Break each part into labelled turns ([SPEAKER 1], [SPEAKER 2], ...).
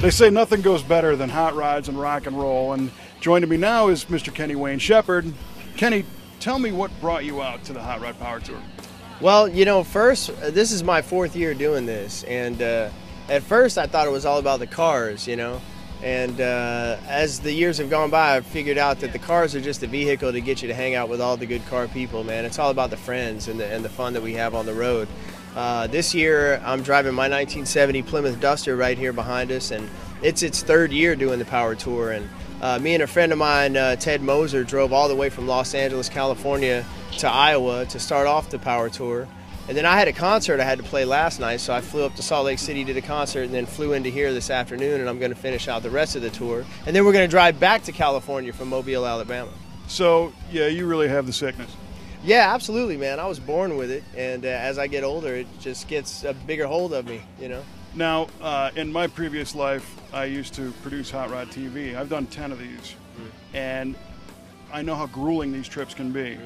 [SPEAKER 1] They say nothing goes better than hot rods and rock and roll, and joining me now is Mr. Kenny Wayne Shepherd. Kenny, tell me what brought you out to the Hot Rod Power Tour.
[SPEAKER 2] Well, you know, first, this is my 4th year doing this, and at first I thought it was all about the cars, you know, and as the years have gone by, I've figured out that the cars are just a vehicle to get you to hang out with all the good car people, man. It's all about the friends and the fun that we have on the road. This year, I'm driving my 1970 Plymouth Duster right here behind us, and it's its 3rd year doing the Power Tour. And me and a friend of mine, Ted Moser, drove all the way from Los Angeles, California to Iowa to start off the Power Tour. And then I had a concert I had to play last night, so I flew up to Salt Lake City, did a concert, and then flew into here this afternoon, and I'm going to finish out the rest of the tour. And then we're going to drive back to California from Mobile, Alabama.
[SPEAKER 1] So, yeah, you really have the sickness.
[SPEAKER 2] Yeah, absolutely, man. I was born with it, and as I get older, it just gets a bigger hold of me, you know.
[SPEAKER 1] Now, in my previous life, I used to produce Hot Rod TV. I've done 10 of these, and I know how grueling these trips can be.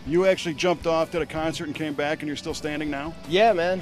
[SPEAKER 1] You actually jumped off, did a concert, and came back, and you're still standing now?
[SPEAKER 2] Yeah, man.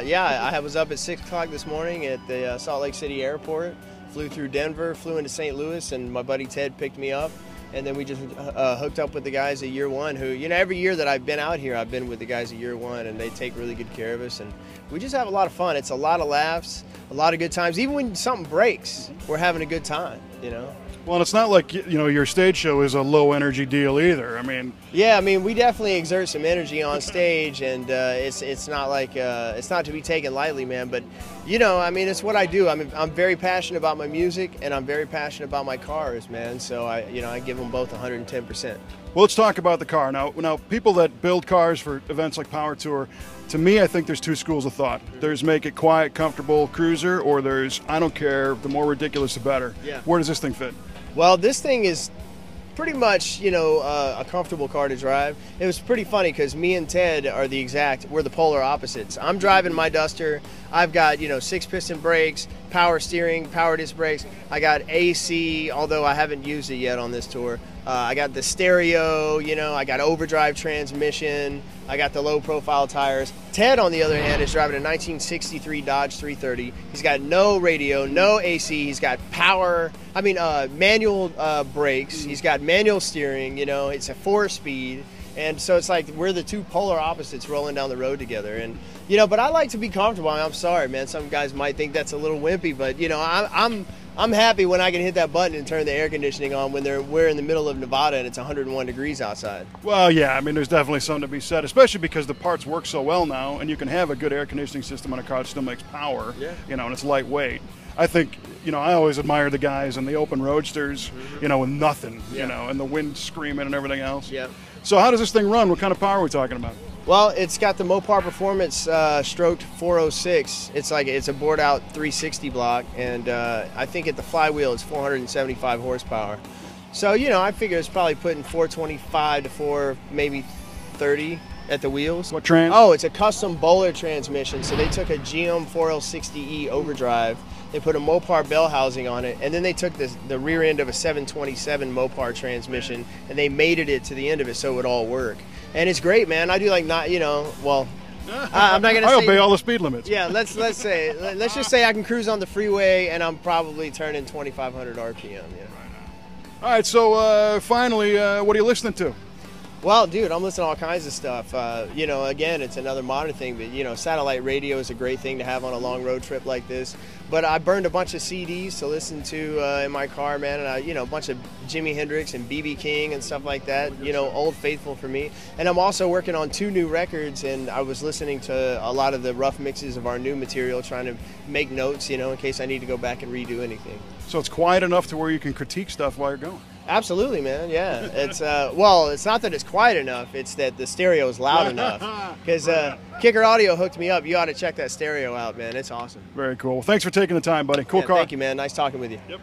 [SPEAKER 2] Yeah, I was up at 6 o'clock this morning at the Salt Lake City airport, flew through Denver, flew into St. Louis, and my buddy Ted picked me up. And then we just hooked up with the guys at Year One who, you know, every year that I've been out here, I've been with the guys at Year One, and they take really good care of us. And we just have a lot of fun. It's a lot of laughs, a lot of good times. Even when something breaks, we're having a good time, you know.
[SPEAKER 1] Well, it's not like, you know, your stage show is a low-energy deal either. I mean...
[SPEAKER 2] Yeah, I mean, we definitely exert some energy on stage, and it's not like, it's not to be taken lightly, man. But, you know, I mean, it's what I do. I'm very passionate about my music, and I'm very passionate about my cars, man. So, I give them both 110%.
[SPEAKER 1] Well, let's talk about the car. Now, people that build cars for events like Power Tour, to me, I think there's 2 schools of thought. There's make it quiet, comfortable cruiser, or there's I don't care, the more ridiculous the better.
[SPEAKER 2] Yeah.
[SPEAKER 1] Where does this thing fit?
[SPEAKER 2] Well, this thing is pretty much, you know, a comfortable car to drive. It was pretty funny because me and Ted are we're the polar opposites. I'm driving my Duster. I've got, you know, 6-piston brakes, power steering, power disc brakes. I got AC, although I haven't used it yet on this tour. I got the stereo, you know, I got overdrive transmission. I got the low profile tires. Ted, on the other hand, is driving a 1963 Dodge 330. He's got no radio, no AC. He's got manual brakes. He's got manual steering, you know, it's a 4-speed. And so it's like we're the 2 polar opposites rolling down the road together. And, you know, but I like to be comfortable. I'm sorry, man. Some guys might think that's a little wimpy, but, you know, I'm happy when I can hit that button and turn the air conditioning on when we're in the middle of Nevada and it's 101 degrees outside.
[SPEAKER 1] Well, yeah, I mean, there's definitely something to be said, especially because the parts work so well now, and you can have a good air conditioning system on a car that still makes power, you know, and it's lightweight. I think, you know, I always admire the guys in the open roadsters, you know, with nothing, you know, and the wind screaming and everything else.
[SPEAKER 2] Yeah.
[SPEAKER 1] So how does this thing run? What kind of power are we talking about?
[SPEAKER 2] Well, it's got the Mopar Performance stroked 406. It's a bored out 360 block, and I think at the flywheel it's 475 horsepower. So, you know, I figure it's probably putting 425 to maybe 30 at the wheels.
[SPEAKER 1] What trans?
[SPEAKER 2] Oh, it's a custom bowler transmission. So they took a GM 4L60E overdrive. They put a Mopar bell housing on it, and then they took the rear end of a 727 Mopar transmission, and they mated it to the end of it so it would all work. And it's great, man. I do like not, you know, well, I'm not gonna say.
[SPEAKER 1] I obey all the speed limits.
[SPEAKER 2] Yeah, let's just say I can cruise on the freeway, and I'm probably turning 2,500 RPM. Yeah.
[SPEAKER 1] All right, so finally, what are you listening to?
[SPEAKER 2] Well, dude, I'm listening to all kinds of stuff. You know, again, it's another modern thing, but, you know, satellite radio is a great thing to have on a long road trip like this. But I burned a bunch of CDs to listen to in my car, man, and you know, a bunch of Jimi Hendrix and B.B. King and stuff like that, you know, old faithful for me. And I'm also working on 2 new records, and I was listening to a lot of the rough mixes of our new material, trying to make notes, you know, in case I need to go back and redo anything.
[SPEAKER 1] So it's quiet enough to where you can critique stuff while you're going?
[SPEAKER 2] Absolutely, man. Yeah, it's well, it's not that it's quiet enough; it's that the stereo is loud enough. Because Kicker Audio hooked me up. You ought to check that stereo out, man. It's awesome.
[SPEAKER 1] Very cool. Well, thanks for taking the time, buddy. Cool car.
[SPEAKER 2] Thank you, man. Nice talking with you.
[SPEAKER 1] Yep.